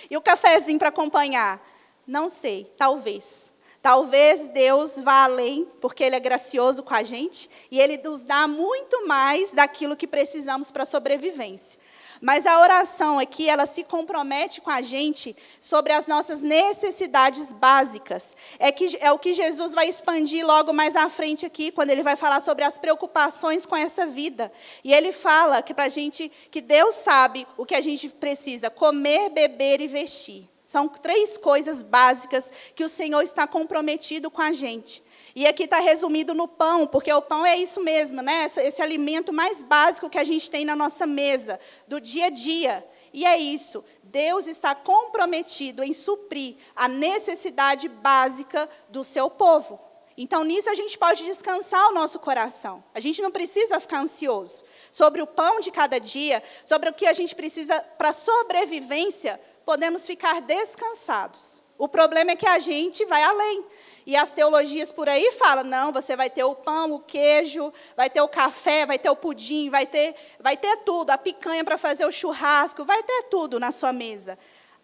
E o cafezinho para acompanhar? Não sei, talvez. Talvez Deus vá além, porque Ele é gracioso com a gente, e Ele nos dá muito mais daquilo que precisamos para a sobrevivência. Mas a oração aqui, ela se compromete com a gente sobre as nossas necessidades básicas. É o que Jesus vai expandir logo mais à frente aqui, quando Ele vai falar sobre as preocupações com essa vida. E Ele fala que para a gente, que Deus sabe o que a gente precisa: comer, beber e vestir. São 3 coisas básicas que o Senhor está comprometido com a gente. E aqui está resumido no pão, porque o pão é isso mesmo, né? Esse alimento mais básico que a gente tem na nossa mesa, do dia a dia. E é isso, Deus está comprometido em suprir a necessidade básica do seu povo. Então, nisso a gente pode descansar o nosso coração. A gente não precisa ficar ansioso sobre o pão de cada dia, sobre o que a gente precisa para sobrevivência. Podemos ficar descansados. O problema é que a gente vai além. E as teologias por aí falam: não, você vai ter o pão, o queijo, vai ter o café, vai ter o pudim, vai ter tudo, a picanha para fazer o churrasco, vai ter tudo na sua mesa.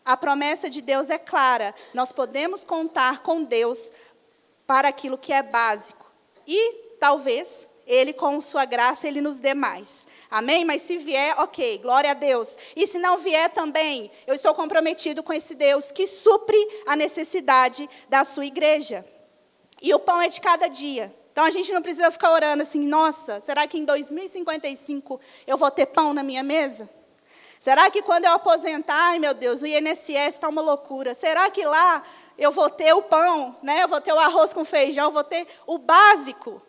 A promessa de Deus é clara. Nós podemos contar com Deus para aquilo que é básico. E, talvez, Ele, com sua graça, Ele nos dê mais. Amém? Mas se vier, ok, glória a Deus. E se não vier também, eu estou comprometido com esse Deus que supre a necessidade da sua igreja. E o pão é de cada dia. Então, a gente não precisa ficar orando assim: nossa, será que em 2055 eu vou ter pão na minha mesa? Será que quando eu aposentar, ai meu Deus, o INSS está uma loucura. Será que lá eu vou ter o pão, né? Eu vou ter o arroz com feijão, eu vou ter o básico?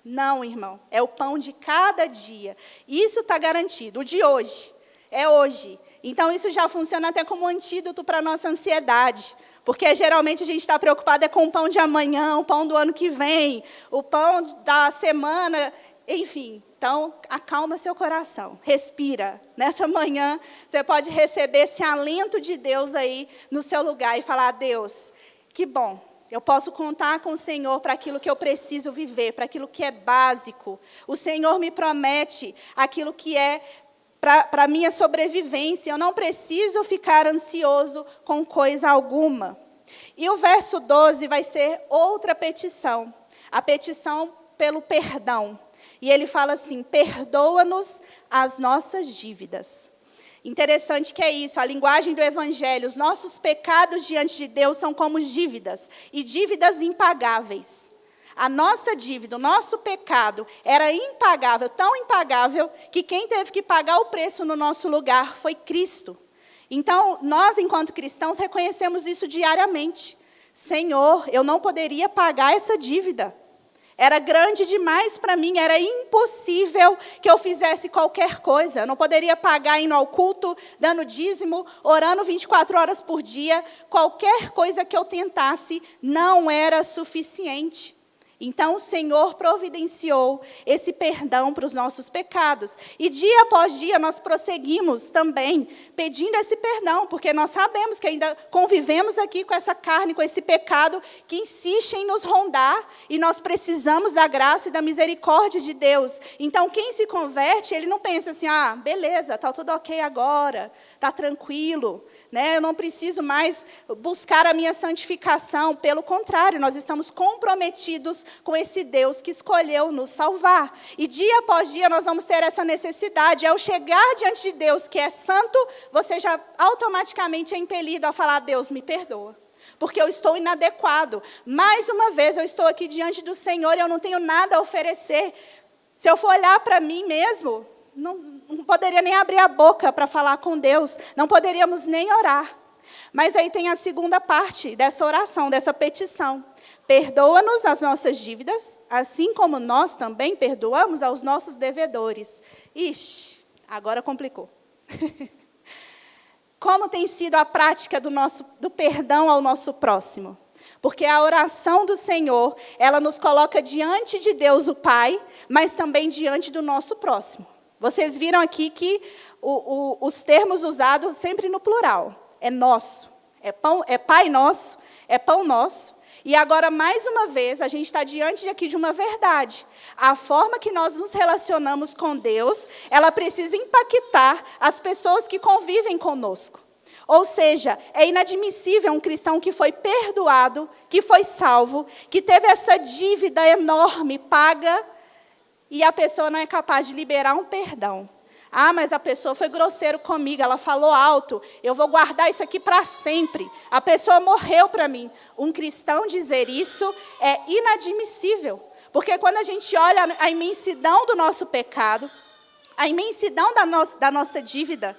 Não, irmão, é o pão de cada dia. Isso está garantido. O de hoje é hoje. Então, isso já funciona até como antídoto para a nossa ansiedade. Porque, geralmente, a gente está preocupado com o pão de amanhã, o pão do ano que vem, o pão da semana, enfim. Então, acalma seu coração, respira. Nessa manhã, você pode receber esse alento de Deus aí no seu lugar e falar: Deus, que bom. Eu posso contar com o Senhor para aquilo que eu preciso viver, para aquilo que é básico. O Senhor me promete aquilo que é para a minha sobrevivência. Eu não preciso ficar ansioso com coisa alguma. E o verso 12 vai ser outra petição. A petição pelo perdão. E ele fala assim: perdoa-nos as nossas dívidas. Interessante que é isso, a linguagem do Evangelho. Os nossos pecados diante de Deus são como dívidas, e dívidas impagáveis. A nossa dívida, o nosso pecado, era impagável, tão impagável, que quem teve que pagar o preço no nosso lugar foi Cristo. Então, nós, enquanto cristãos, reconhecemos isso diariamente. Senhor, eu não poderia pagar essa dívida. Era grande demais para mim, era impossível que eu fizesse qualquer coisa. Eu não poderia pagar indo ao culto, dando dízimo, orando 24 horas por dia. Qualquer coisa que eu tentasse não era suficiente. Então, o Senhor providenciou esse perdão para os nossos pecados. E dia após dia, nós prosseguimos também pedindo esse perdão, porque nós sabemos que ainda convivemos aqui com essa carne, com esse pecado que insiste em nos rondar, e nós precisamos da graça e da misericórdia de Deus. Então, quem se converte, ele não pensa assim: ah, beleza, está tudo ok agora, está tranquilo. né? Eu não preciso mais buscar a minha santificação. Pelo contrário, nós estamos comprometidos com esse Deus que escolheu nos salvar. E dia após dia nós vamos ter essa necessidade. Ao chegar diante de Deus, que é santo, você já automaticamente é impelido a falar: Deus, me perdoa, porque eu estou inadequado. Mais uma vez, eu estou aqui diante do Senhor e eu não tenho nada a oferecer. Se eu for olhar para mim mesmo, não poderia nem abrir a boca para falar com Deus, não poderíamos nem orar. Mas aí tem a segunda parte dessa oração, dessa petição. Perdoa-nos as nossas dívidas, assim como nós também perdoamos aos nossos devedores. Ixi, agora complicou. Como tem sido a prática do perdão ao nosso próximo? Porque a oração do Senhor, ela nos coloca diante de Deus o Pai, mas também diante do nosso próximo. Vocês viram aqui que os termos usados sempre no plural. É nosso, é pão, é Pai nosso, é pão nosso. E agora, mais uma vez, a gente está diante aqui de uma verdade. A forma que nós nos relacionamos com Deus, ela precisa impactar as pessoas que convivem conosco. Ou seja, é inadmissível um cristão que foi perdoado, que foi salvo, que teve essa dívida enorme paga, e a pessoa não é capaz de liberar um perdão. Ah, mas a pessoa foi grosseiro comigo, ela falou alto, eu vou guardar isso aqui para sempre. A pessoa morreu para mim. Um cristão dizer isso é inadmissível. Porque quando a gente olha a imensidão do nosso pecado, a imensidão da nossa dívida,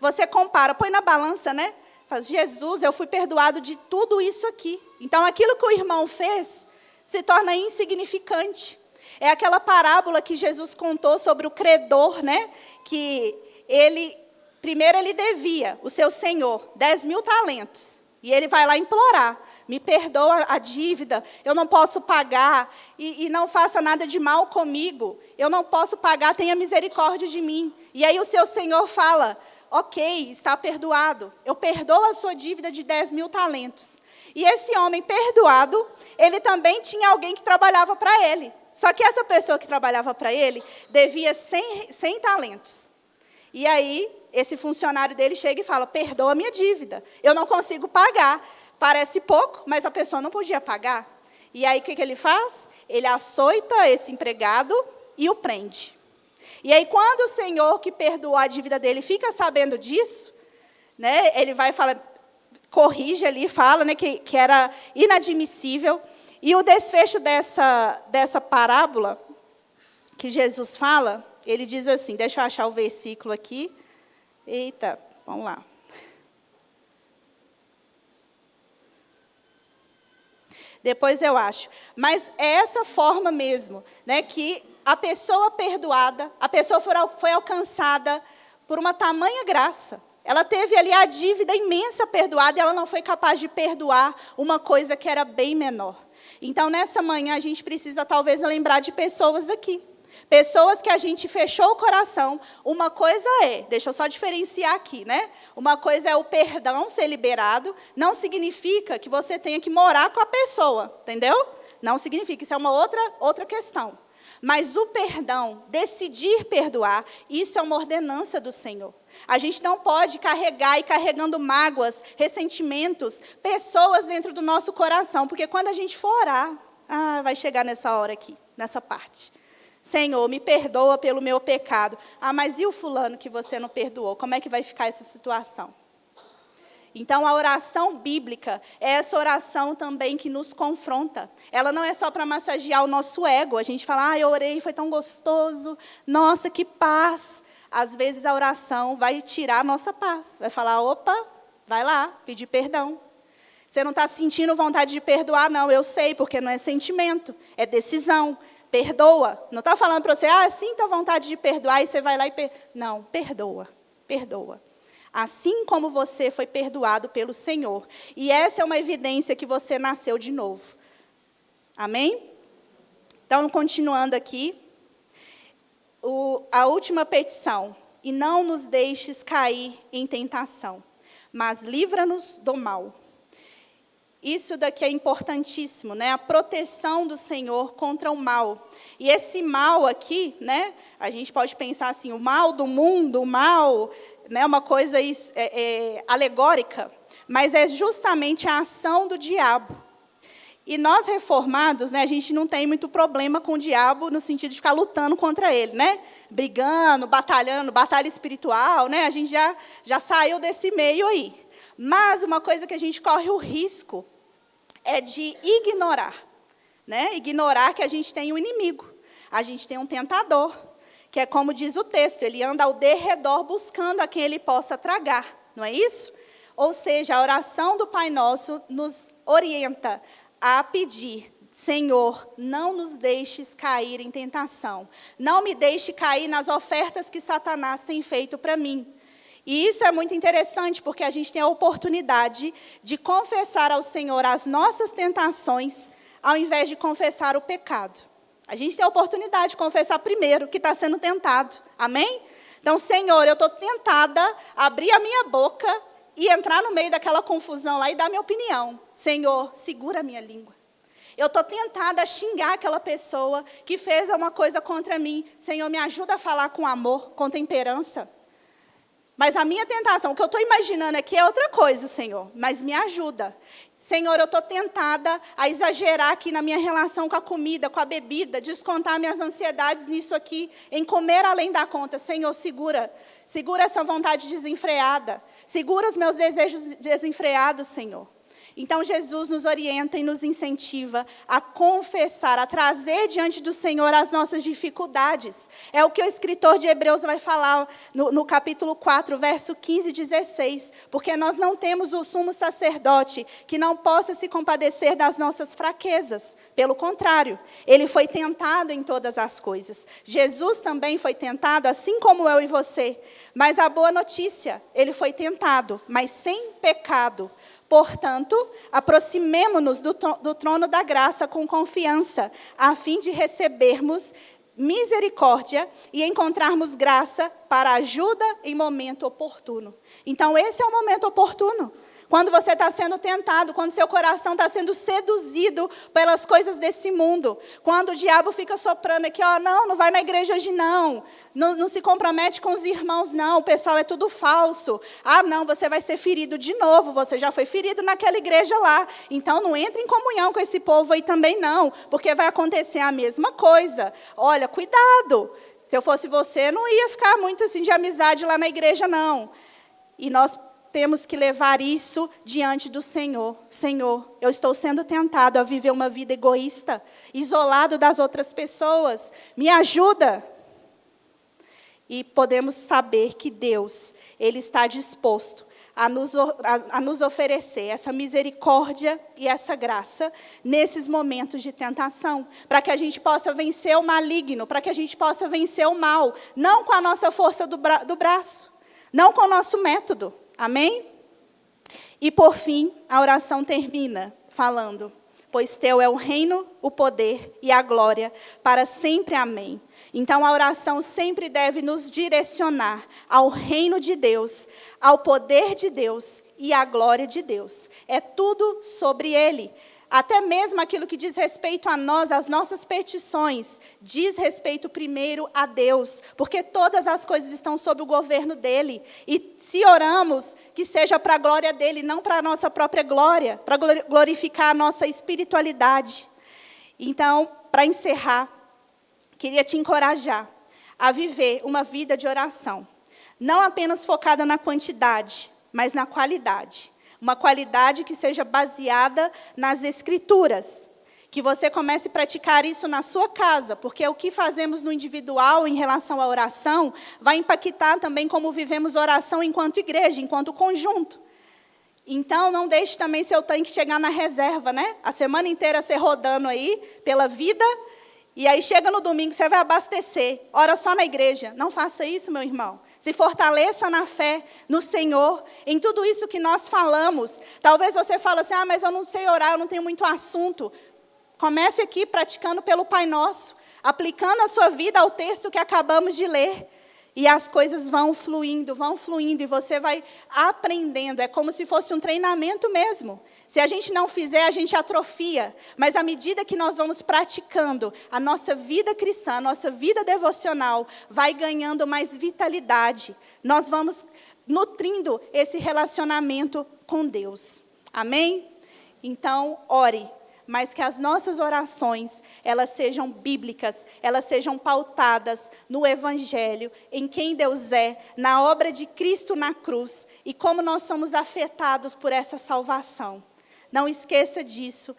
você compara, põe na balança, né? Fala: Jesus, eu fui perdoado de tudo isso aqui. Então, aquilo que o irmão fez se torna insignificante. É aquela parábola que Jesus contou sobre o credor, né? Que primeiro ele devia, o seu senhor, 10.000 talentos. E ele vai lá implorar: me perdoa a dívida, eu não posso pagar, e não faça nada de mal comigo. Eu não posso pagar, tenha misericórdia de mim. E aí o seu senhor fala: ok, está perdoado, eu perdoo a sua dívida de 10.000 talentos. E esse homem perdoado, ele também tinha alguém que trabalhava para ele. Só que essa pessoa que trabalhava para ele devia 100 talentos. E aí, esse funcionário dele chega e fala: perdoa a minha dívida, eu não consigo pagar. Parece pouco, mas a pessoa não podia pagar. E aí, o que ele faz? Ele açoita esse empregado e o prende. E aí, quando o senhor que perdoou a dívida dele fica sabendo disso, né, ele vai falar, corrige ali, fala, né, que era inadmissível. E o desfecho dessa parábola que Jesus fala, ele diz assim, deixa eu achar o versículo aqui. Eita, vamos lá. Depois eu acho. Mas é essa forma mesmo, né, que a pessoa perdoada, a pessoa foi alcançada por uma tamanha graça. Ela teve ali a dívida imensa perdoada e ela não foi capaz de perdoar uma coisa que era bem menor. Então, nessa manhã, a gente precisa talvez lembrar de pessoas aqui. Pessoas que a gente fechou o coração. Uma coisa deixa eu só diferenciar aqui, né? Uma coisa é o perdão ser liberado, não significa que você tenha que morar com a pessoa, entendeu? Não significa, isso é uma outra questão. Mas o perdão, decidir perdoar, isso é uma ordenança do Senhor. A gente não pode carregar e carregando mágoas, ressentimentos, pessoas dentro do nosso coração, porque quando a gente for orar, vai chegar nessa hora aqui, nessa parte. Senhor, me perdoa pelo meu pecado. Mas e o fulano que você não perdoou? Como é que vai ficar essa situação? Então, a oração bíblica é essa oração também que nos confronta. Ela não é só para massagear o nosso ego. A gente fala, eu orei, foi tão gostoso. Nossa, que paz. Às vezes, a oração vai tirar a nossa paz. Vai falar, opa, vai lá, pedir perdão. Você não está sentindo vontade de perdoar? Não, eu sei, porque não é sentimento, é decisão. Perdoa. Não está falando para você, sinta vontade de perdoar, e você vai lá e Não, perdoa, perdoa. Assim como você foi perdoado pelo Senhor. E essa é uma evidência que você nasceu de novo. Amém? Então, continuando aqui. A última petição. E não nos deixes cair em tentação, mas livra-nos do mal. Isso daqui é importantíssimo, né? A proteção do Senhor contra o mal. E esse mal aqui, né? A gente pode pensar assim, o mal do mundo, o mal, né? Uma coisa alegórica, mas é justamente a ação do diabo. E nós reformados, né? A gente não tem muito problema com o diabo no sentido de ficar lutando contra ele, né? Brigando, batalhando, batalha espiritual, né? A gente já saiu desse meio aí. Mas uma coisa que a gente corre o risco é de ignorar, né? Ignorar que a gente tem um inimigo, a gente tem um tentador, que é como diz o texto, ele anda ao derredor buscando a quem ele possa tragar, não é isso? Ou seja, a oração do Pai Nosso nos orienta a pedir, Senhor, não nos deixes cair em tentação, não me deixe cair nas ofertas que Satanás tem feito para mim. E isso é muito interessante, porque a gente tem a oportunidade de confessar ao Senhor as nossas tentações, ao invés de confessar o pecado. A gente tem a oportunidade de confessar primeiro que está sendo tentado. Amém? Então, Senhor, eu estou tentada a abrir a minha boca e entrar no meio daquela confusão lá e dar minha opinião. Senhor, segura a minha língua. Eu estou tentada a xingar aquela pessoa que fez uma coisa contra mim. Senhor, me ajuda a falar com amor, com temperança. Mas a minha tentação, o que eu estou imaginando aqui é outra coisa, Senhor. Mas me ajuda. Senhor, eu estou tentada a exagerar aqui na minha relação com a comida, com a bebida, descontar minhas ansiedades nisso aqui, em comer além da conta. Senhor, segura essa vontade desenfreada. Segura os meus desejos desenfreados, Senhor. Então, Jesus nos orienta e nos incentiva a confessar, a trazer diante do Senhor as nossas dificuldades. É o que o escritor de Hebreus vai falar no capítulo 4, verso 15 e 16. Porque nós não temos o sumo sacerdote que não possa se compadecer das nossas fraquezas. Pelo contrário, ele foi tentado em todas as coisas. Jesus também foi tentado, assim como eu e você. Mas a boa notícia, ele foi tentado, mas sem pecado. Portanto, aproximemo-nos do trono da graça com confiança, a fim de recebermos misericórdia e encontrarmos graça para ajuda em momento oportuno. Então, esse é o momento oportuno. Quando você está sendo tentado, quando seu coração está sendo seduzido pelas coisas desse mundo. Quando o diabo fica soprando aqui, não vai na igreja hoje não se compromete com os irmãos não, o pessoal é tudo falso. Não, você vai ser ferido de novo, você já foi ferido naquela igreja lá. Então não entre em comunhão com esse povo aí também não, porque vai acontecer a mesma coisa. Olha, cuidado, se eu fosse você, não ia ficar muito assim de amizade lá na igreja não. E nós temos que levar isso diante do Senhor. Senhor, eu estou sendo tentado a viver uma vida egoísta, isolado das outras pessoas. Me ajuda. E podemos saber que Deus, Ele está disposto a nos oferecer essa misericórdia e essa graça nesses momentos de tentação, para que a gente possa vencer o maligno, para que a gente possa vencer o mal, não com a nossa força do braço, não com o nosso método. Amém? E por fim, a oração termina falando, pois teu é o reino, o poder e a glória, para sempre, amém. Então, a oração sempre deve nos direcionar ao reino de Deus, ao poder de Deus e à glória de Deus. É tudo sobre Ele. Até mesmo aquilo que diz respeito a nós, as nossas petições, diz respeito primeiro a Deus, porque todas as coisas estão sob o governo dEle. E se oramos, que seja para a glória dEle, não para a nossa própria glória, para glorificar a nossa espiritualidade. Então, para encerrar, queria te encorajar a viver uma vida de oração, não apenas focada na quantidade, mas na qualidade. Uma qualidade que seja baseada nas Escrituras. Que você comece a praticar isso na sua casa, porque o que fazemos no individual em relação à oração vai impactar também como vivemos oração enquanto igreja, enquanto conjunto. Então, não deixe também seu tanque chegar na reserva, né? A semana inteira você rodando aí pela vida, e aí chega no domingo, você vai abastecer. Ora só na igreja. Não faça isso, meu irmão. Se fortaleça na fé, no Senhor, em tudo isso que nós falamos. Talvez você fale assim, mas eu não sei orar, eu não tenho muito assunto. Comece aqui praticando pelo Pai Nosso, aplicando a sua vida ao texto que acabamos de ler. E as coisas vão fluindo, e você vai aprendendo. É como se fosse um treinamento mesmo. Se a gente não fizer, a gente atrofia. Mas à medida que nós vamos praticando, a nossa vida cristã, a nossa vida devocional vai ganhando mais vitalidade. Nós vamos nutrindo esse relacionamento com Deus. Amém? Então, ore. Mas que as nossas orações, elas sejam bíblicas, elas sejam pautadas no Evangelho, em quem Deus é, na obra de Cristo na cruz, e como nós somos afetados por essa salvação. Não esqueça disso.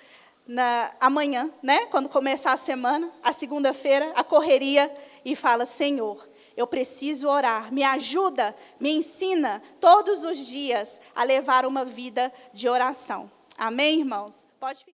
Amanhã, né, quando começar a semana, a segunda-feira, a correria, e fala, Senhor, eu preciso orar, me ajuda, me ensina todos os dias a levar uma vida de oração. Amém, irmãos? Pode ficar.